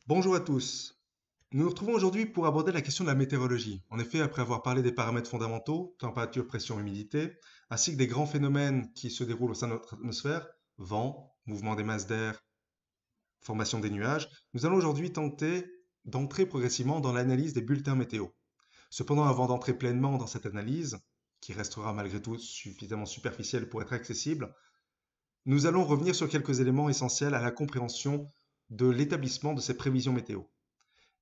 Bonjour à tous. Nous nous retrouvons aujourd'hui pour aborder la question de la météorologie. En effet, après avoir parlé des paramètres fondamentaux, température, pression, humidité, ainsi que des grands phénomènes qui se déroulent au sein de notre atmosphère, vent, mouvement des masses d'air, formation des nuages, nous allons aujourd'hui tenter d'entrer progressivement dans l'analyse des bulletins météo. Cependant, avant d'entrer pleinement dans cette analyse, qui restera malgré tout suffisamment superficielle pour être accessible, nous allons revenir sur quelques éléments essentiels à la compréhension de l'établissement de ces prévisions météo.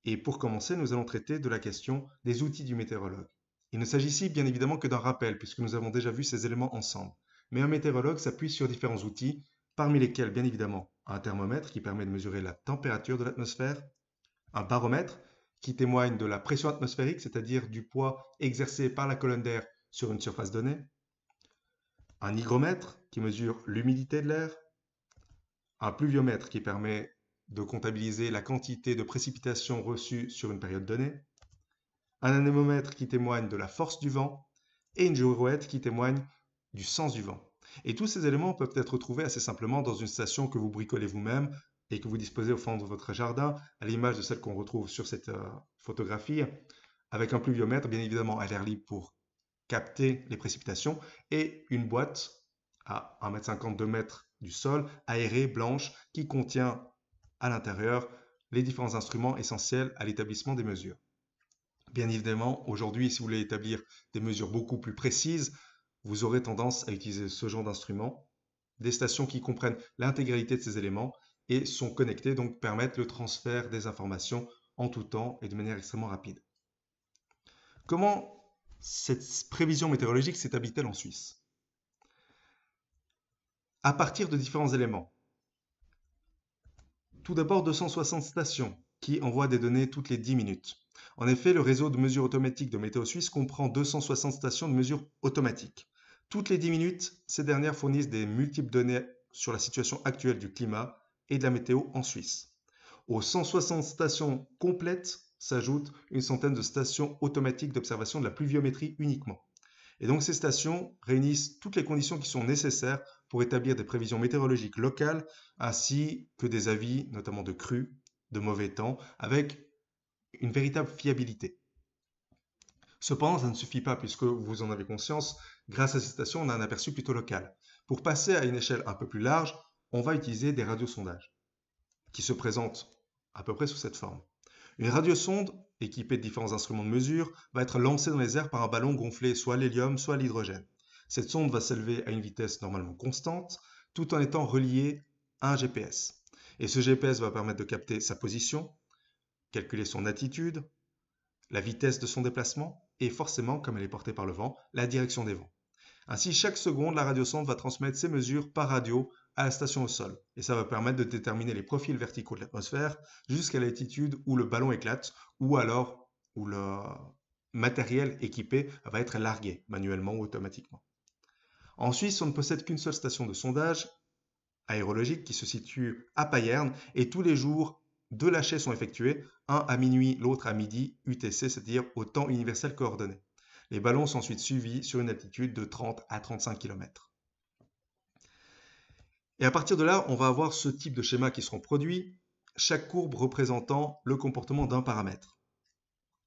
Et pour commencer, nous allons traiter de la question des outils du météorologue. Il ne s'agit ici bien évidemment que d'un rappel, puisque nous avons déjà vu ces éléments ensemble. Mais un météorologue s'appuie sur différents outils, parmi lesquels bien évidemment un thermomètre qui permet de mesurer la température de l'atmosphère, un baromètre qui témoigne de la pression atmosphérique, c'est-à-dire du poids exercé par la colonne d'air sur une surface donnée, un hygromètre qui mesure l'humidité de l'air, un pluviomètre qui permet de comptabiliser la quantité de précipitations reçues sur une période donnée, un anémomètre qui témoigne de la force du vent et une girouette qui témoigne du sens du vent. Et tous ces éléments peuvent être retrouvés assez simplement dans une station que vous bricolez vous-même et que vous disposez au fond de votre jardin, à l'image de celle qu'on retrouve sur cette photographie, avec un pluviomètre bien évidemment à l'air libre pour capter les précipitations et une boîte à 1,50 m, 2 mètres du sol, aérée, blanche, qui contient à l'intérieur les différents instruments essentiels à l'établissement des mesures. Bien évidemment, aujourd'hui, si vous voulez établir des mesures beaucoup plus précises, vous aurez tendance à utiliser ce genre d'instruments, des stations qui comprennent l'intégralité de ces éléments et sont connectées, donc permettent le transfert des informations en tout temps et de manière extrêmement rapide. Comment cette prévision météorologique s'établit-elle en Suisse? À partir de différents éléments. Tout d'abord, 260 stations qui envoient des données toutes les 10 minutes. En effet, le réseau de mesure automatique de Météo Suisse comprend 260 stations de mesure automatique. Toutes les 10 minutes, ces dernières fournissent des multiples données sur la situation actuelle du climat et de la météo en Suisse. Aux 160 stations complètes s'ajoutent une centaine de stations automatiques d'observation de la pluviométrie uniquement. Et donc ces stations réunissent toutes les conditions qui sont nécessaires pour établir des prévisions météorologiques locales ainsi que des avis, notamment de crues, de mauvais temps, avec une véritable fiabilité. Cependant, ça ne suffit pas puisque vous en avez conscience, grâce à ces stations, on a un aperçu plutôt local. Pour passer à une échelle un peu plus large, on va utiliser des radiosondages qui se présentent à peu près sous cette forme. Une radiosonde, équipée de différents instruments de mesure, va être lancée dans les airs par un ballon gonflé soit à l'hélium, soit à l'hydrogène. Cette sonde va s'élever à une vitesse normalement constante, tout en étant reliée à un GPS. Et ce GPS va permettre de capter sa position, calculer son attitude, la vitesse de son déplacement et forcément, comme elle est portée par le vent, la direction des vents. Ainsi, chaque seconde, la radiosonde va transmettre ses mesures par radio à la station au sol. Et ça va permettre de déterminer les profils verticaux de l'atmosphère jusqu'à l'altitude où le ballon éclate ou alors où le matériel équipé va être largué manuellement ou automatiquement. En Suisse, on ne possède qu'une seule station de sondage aérologique qui se situe à Payerne et tous les jours, deux lâchers sont effectués, un à minuit, l'autre à midi, UTC, c'est-à-dire au temps universel coordonné. Les ballons sont ensuite suivis sur une altitude de 30 à 35 km. Et à partir de là, on va avoir ce type de schéma qui seront produits, chaque courbe représentant le comportement d'un paramètre.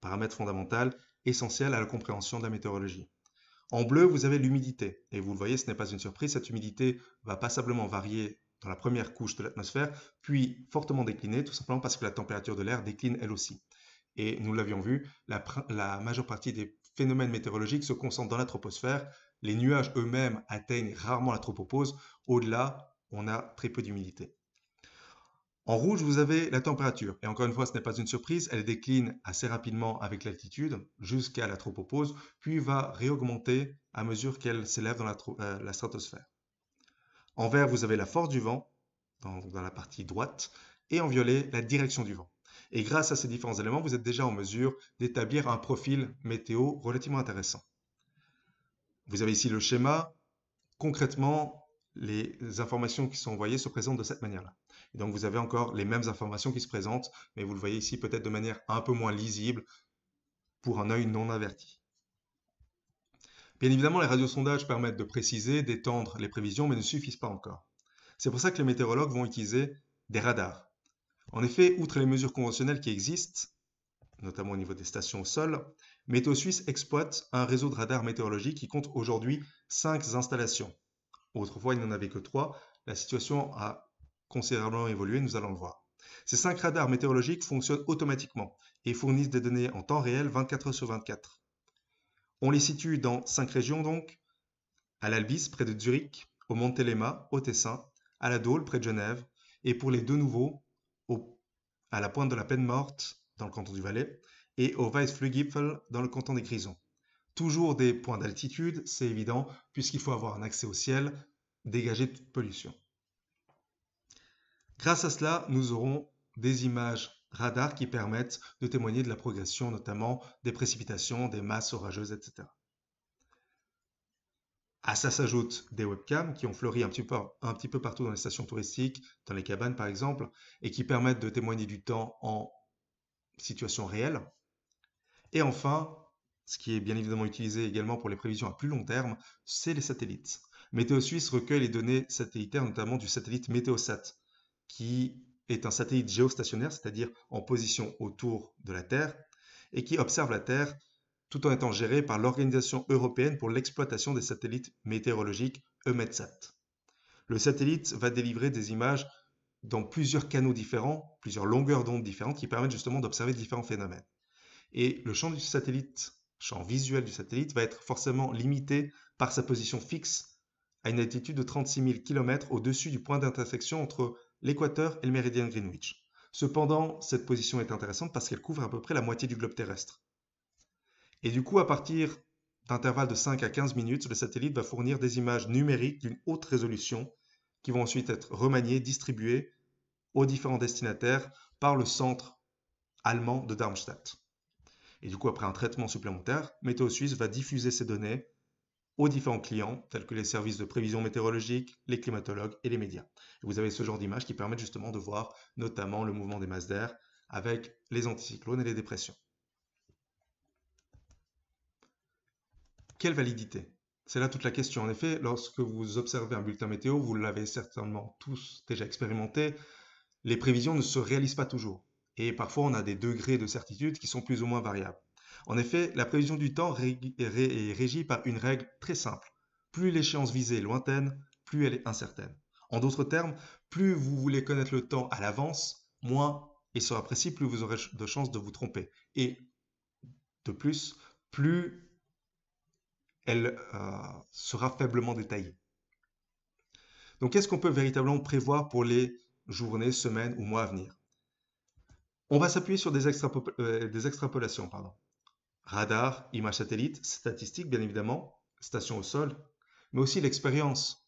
Paramètre fondamental, essentiel à la compréhension de la météorologie. En bleu, vous avez l'humidité. Et vous le voyez, ce n'est pas une surprise, cette humidité va passablement varier dans la première couche de l'atmosphère, puis fortement décliner, tout simplement parce que la température de l'air décline elle aussi. Et nous l'avions vu, la majeure partie des phénomènes météorologiques se concentrent dans la troposphère. Les nuages eux-mêmes atteignent rarement la tropopause. Au-delà, on a très peu d'humidité. En rouge, vous avez la température. Et encore une fois, ce n'est pas une surprise, elle décline assez rapidement avec l'altitude jusqu'à la tropopause, puis va réaugmenter à mesure qu'elle s'élève dans la stratosphère. En vert, vous avez la force du vent, dans la partie droite, et en violet, la direction du vent. Et grâce à ces différents éléments, vous êtes déjà en mesure d'établir un profil météo relativement intéressant. Vous avez ici le schéma. Concrètement, les informations qui sont envoyées se présentent de cette manière-là. Et donc vous avez encore les mêmes informations qui se présentent, mais vous le voyez ici peut-être de manière un peu moins lisible pour un œil non averti. Bien évidemment, les radiosondages permettent de préciser, d'étendre les prévisions, mais ne suffisent pas encore. C'est pour ça que les météorologues vont utiliser des radars. En effet, outre les mesures conventionnelles qui existent, notamment au niveau des stations au sol, Météo Suisse exploite un réseau de radars météorologiques qui compte aujourd'hui 5 installations. Autrefois, il n'en avait que 3. La situation a considérablement évolué, nous allons le voir. Ces 5 radars météorologiques fonctionnent automatiquement et fournissent des données en temps réel 24 heures sur 24. On les situe dans 5 régions donc, à l'Albis près de Zurich, au Montéléma au Tessin, à la Dôle près de Genève, et pour les deux nouveaux, à la pointe de la Peine Morte dans le canton du Valais, et au Weißflugipfel dans le canton des Grisons. Toujours des points d'altitude, c'est évident, puisqu'il faut avoir un accès au ciel, dégagé de toute pollution. Grâce à cela, nous aurons des images radar qui permettent de témoigner de la progression, notamment des précipitations, des masses orageuses, etc. À ça s'ajoutent des webcams qui ont fleuri un petit peu partout dans les stations touristiques, dans les cabanes par exemple, et qui permettent de témoigner du temps en situation réelle. Et enfin, ce qui est bien évidemment utilisé également pour les prévisions à plus long terme, c'est les satellites. Météo Suisse recueille les données satellitaires, notamment du satellite Météosat, qui est un satellite géostationnaire, c'est-à-dire en position autour de la Terre, et qui observe la Terre tout en étant géré par l'Organisation européenne pour l'exploitation des satellites météorologiques, EUMETSAT. Le satellite va délivrer des images dans plusieurs canaux différents, plusieurs longueurs d'onde différentes, qui permettent justement d'observer différents phénomènes. Et le champ champ visuel du satellite, va être forcément limité par sa position fixe à une altitude de 36 000 km au-dessus du point d'intersection entre l'équateur et le méridien de Greenwich. Cependant, cette position est intéressante parce qu'elle couvre à peu près la moitié du globe terrestre. Et du coup, à partir d'intervalles de 5 à 15 minutes, le satellite va fournir des images numériques d'une haute résolution qui vont ensuite être remaniées, distribuées aux différents destinataires par le centre allemand de Darmstadt. Et du coup, après un traitement supplémentaire, Météo Suisse va diffuser ces données aux différents clients, tels que les services de prévision météorologique, les climatologues et les médias. Et vous avez ce genre d'images qui permettent justement de voir notamment le mouvement des masses d'air avec les anticyclones et les dépressions. Quelle validité? C'est là toute la question. En effet, lorsque vous observez un bulletin météo, vous l'avez certainement tous déjà expérimenté, les prévisions ne se réalisent pas toujours. Et parfois, on a des degrés de certitude qui sont plus ou moins variables. En effet, la prévision du temps est régie par une règle très simple. Plus l'échéance visée est lointaine, plus elle est incertaine. En d'autres termes, plus vous voulez connaître le temps à l'avance, moins il sera précis, plus vous aurez de chances de vous tromper. Et de plus, plus elle sera faiblement détaillée. Donc, qu'est-ce qu'on peut véritablement prévoir pour les journées, semaines ou mois à venir? On va s'appuyer sur des extrapolations. Radar, images satellites, statistiques bien évidemment, stations au sol, mais aussi l'expérience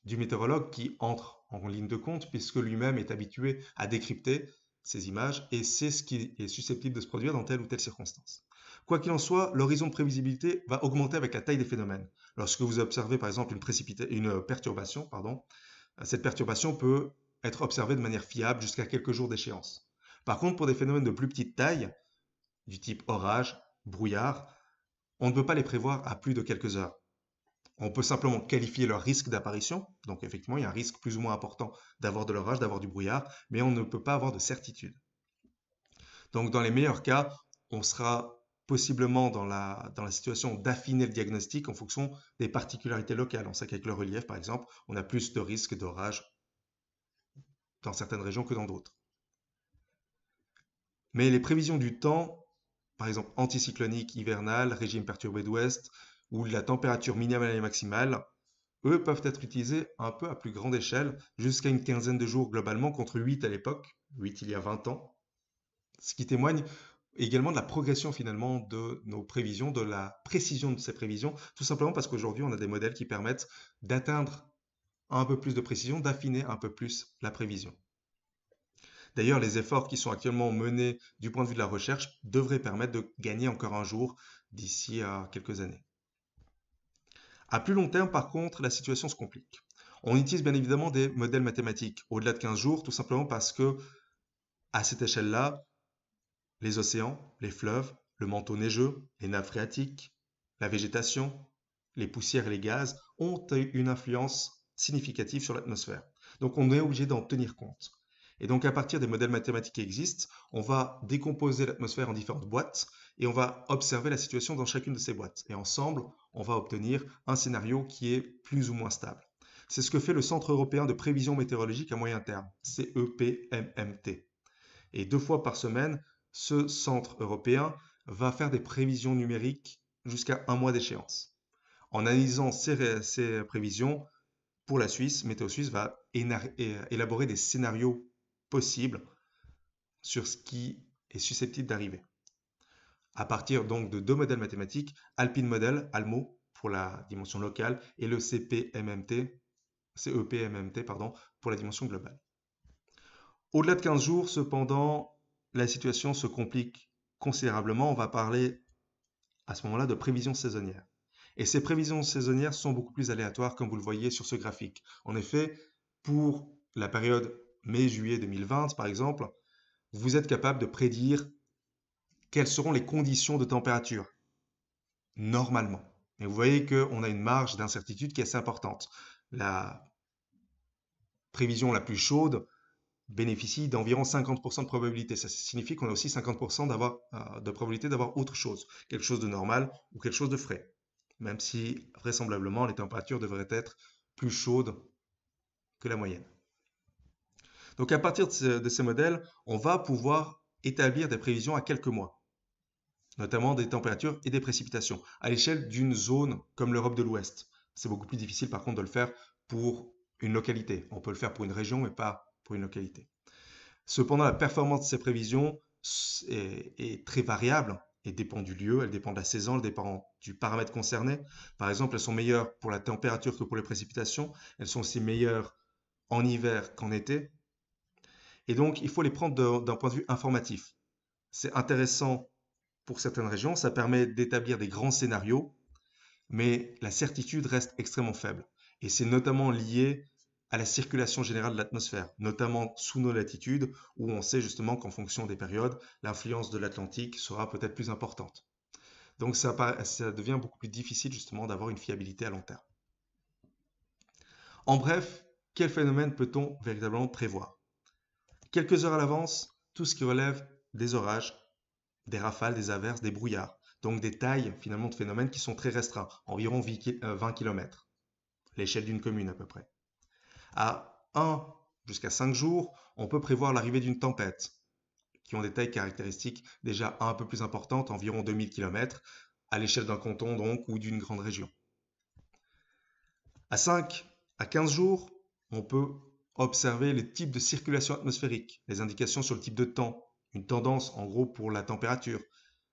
du météorologue qui entre en ligne de compte puisque lui-même est habitué à décrypter ces images et c'est ce qui est susceptible de se produire dans telle ou telle circonstance. Quoi qu'il en soit, l'horizon de prévisibilité va augmenter avec la taille des phénomènes. Lorsque vous observez par exemple une perturbation, cette perturbation peut être observée de manière fiable jusqu'à quelques jours d'échéance. Par contre, pour des phénomènes de plus petite taille, du type orage, brouillard, on ne peut pas les prévoir à plus de quelques heures. On peut simplement qualifier leur risque d'apparition, donc effectivement il y a un risque plus ou moins important d'avoir de l'orage, d'avoir du brouillard, mais on ne peut pas avoir de certitude. Donc dans les meilleurs cas, on sera possiblement dans la situation d'affiner le diagnostic en fonction des particularités locales. On sait qu'avec le relief, par exemple, on a plus de risques d'orage dans certaines régions que dans d'autres. Mais les prévisions du temps, par exemple anticyclonique hivernal, régime perturbé d'ouest, ou la température minimale et maximale, eux peuvent être utilisés un peu à plus grande échelle, jusqu'à une quinzaine de jours globalement, contre 8 à l'époque, 8 il y a 20 ans, ce qui témoigne également de la progression finalement de nos prévisions, de la précision de ces prévisions, tout simplement parce qu'aujourd'hui on a des modèles qui permettent d'atteindre un peu plus de précision, d'affiner un peu plus la prévision. D'ailleurs, les efforts qui sont actuellement menés du point de vue de la recherche devraient permettre de gagner encore un jour d'ici à quelques années. À plus long terme, par contre, la situation se complique. On utilise bien évidemment des modèles mathématiques au-delà de 15 jours, tout simplement parce que, à cette échelle-là, les océans, les fleuves, le manteau neigeux, les nappes phréatiques, la végétation, les poussières et les gaz ont une influence significative sur l'atmosphère. Donc on est obligé d'en tenir compte. Et donc à partir des modèles mathématiques qui existent, on va décomposer l'atmosphère en différentes boîtes et on va observer la situation dans chacune de ces boîtes. Et ensemble, on va obtenir un scénario qui est plus ou moins stable. C'est ce que fait le Centre européen de prévision météorologique à moyen terme, CEPMMT. Et 2 fois par semaine, ce centre européen va faire des prévisions numériques jusqu'à 1 mois d'échéance. En analysant ces prévisions, pour la Suisse, Météo Suisse va élaborer des scénarios possibles sur ce qui est susceptible d'arriver. À partir donc de 2 modèles mathématiques, Alpine Model, ALMO, pour la dimension locale, et le CEPMMT, pour la dimension globale. Au-delà de 15 jours, cependant, la situation se complique considérablement. On va parler à ce moment-là de prévisions saisonnières. Et ces prévisions saisonnières sont beaucoup plus aléatoires, comme vous le voyez sur ce graphique. En effet, pour la période mai-juillet 2020, par exemple, vous êtes capable de prédire quelles seront les conditions de température, normalement. Et vous voyez qu'on a une marge d'incertitude qui est assez importante. La prévision la plus chaude bénéficie d'environ 50% de probabilité. Ça signifie qu'on a aussi 50% de probabilité d'avoir autre chose, quelque chose de normal ou quelque chose de frais, même si vraisemblablement les températures devraient être plus chaudes que la moyenne. Donc à partir de ces modèles, on va pouvoir établir des prévisions à quelques mois, notamment des températures et des précipitations, à l'échelle d'une zone comme l'Europe de l'Ouest. C'est beaucoup plus difficile par contre de le faire pour une localité. On peut le faire pour une région, mais pas pour une localité. Cependant, la performance de ces prévisions est très variable et dépend du lieu, elle dépend de la saison, elle dépend du paramètre concerné. Par exemple, elles sont meilleures pour la température que pour les précipitations. Elles sont aussi meilleures en hiver qu'en été. Et donc, il faut les prendre d'un point de vue informatif. C'est intéressant pour certaines régions, ça permet d'établir des grands scénarios, mais la certitude reste extrêmement faible. Et c'est notamment lié à la circulation générale de l'atmosphère, notamment sous nos latitudes, où on sait justement qu'en fonction des périodes, l'influence de l'Atlantique sera peut-être plus importante. Donc ça devient beaucoup plus difficile justement d'avoir une fiabilité à long terme. En bref, quel phénomène peut-on véritablement prévoir? Quelques heures à l'avance, tout ce qui relève des orages, des rafales, des averses, des brouillards. Donc des tailles finalement de phénomènes qui sont très restreints, environ 20 km, l'échelle d'une commune à peu près. À 1 jusqu'à 5 jours, on peut prévoir l'arrivée d'une tempête, qui ont des tailles caractéristiques déjà un peu plus importantes, environ 2000 km, à l'échelle d'un canton donc ou d'une grande région. À 5 à 15 jours, on peut observer les types de circulation atmosphérique, les indications sur le type de temps, une tendance en gros pour la température.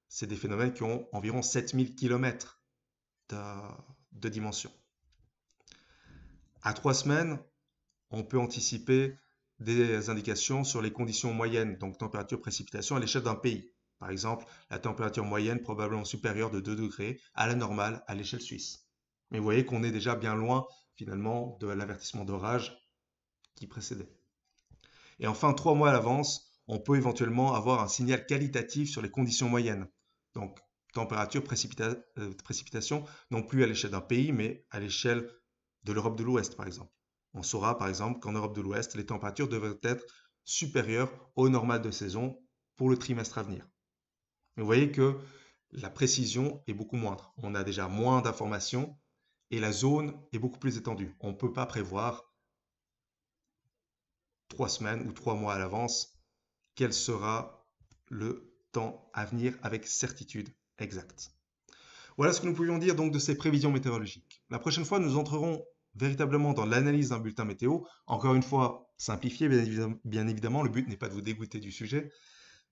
C'est des phénomènes qui ont environ 7000 km de dimension. À 3 semaines, on peut anticiper des indications sur les conditions moyennes, donc température, précipitation à l'échelle d'un pays. Par exemple, la température moyenne probablement supérieure de 2 degrés à la normale à l'échelle suisse. Mais vous voyez qu'on est déjà bien loin finalement de l'avertissement d'orage qui précédait. Et enfin, 3 mois à l'avance, on peut éventuellement avoir un signal qualitatif sur les conditions moyennes. Donc, température, précipitation, non plus à l'échelle d'un pays, mais à l'échelle de l'Europe de l'Ouest, par exemple. On saura, par exemple, qu'en Europe de l'Ouest, les températures devraient être supérieures au normal de saison pour le trimestre à venir. Mais vous voyez que la précision est beaucoup moindre. On a déjà moins d'informations et la zone est beaucoup plus étendue. On ne peut pas prévoir 3 semaines ou 3 mois à l'avance quel sera le temps à venir avec certitude exacte. Voilà ce que nous pouvions dire donc de ces prévisions météorologiques. La prochaine fois, nous entrerons véritablement dans l'analyse d'un bulletin météo. Encore une fois, simplifié, bien évidemment, le but n'est pas de vous dégoûter du sujet,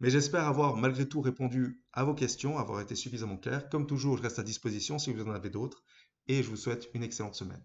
mais j'espère avoir malgré tout répondu à vos questions, avoir été suffisamment clair. Comme toujours, je reste à disposition si vous en avez d'autres, et je vous souhaite une excellente semaine.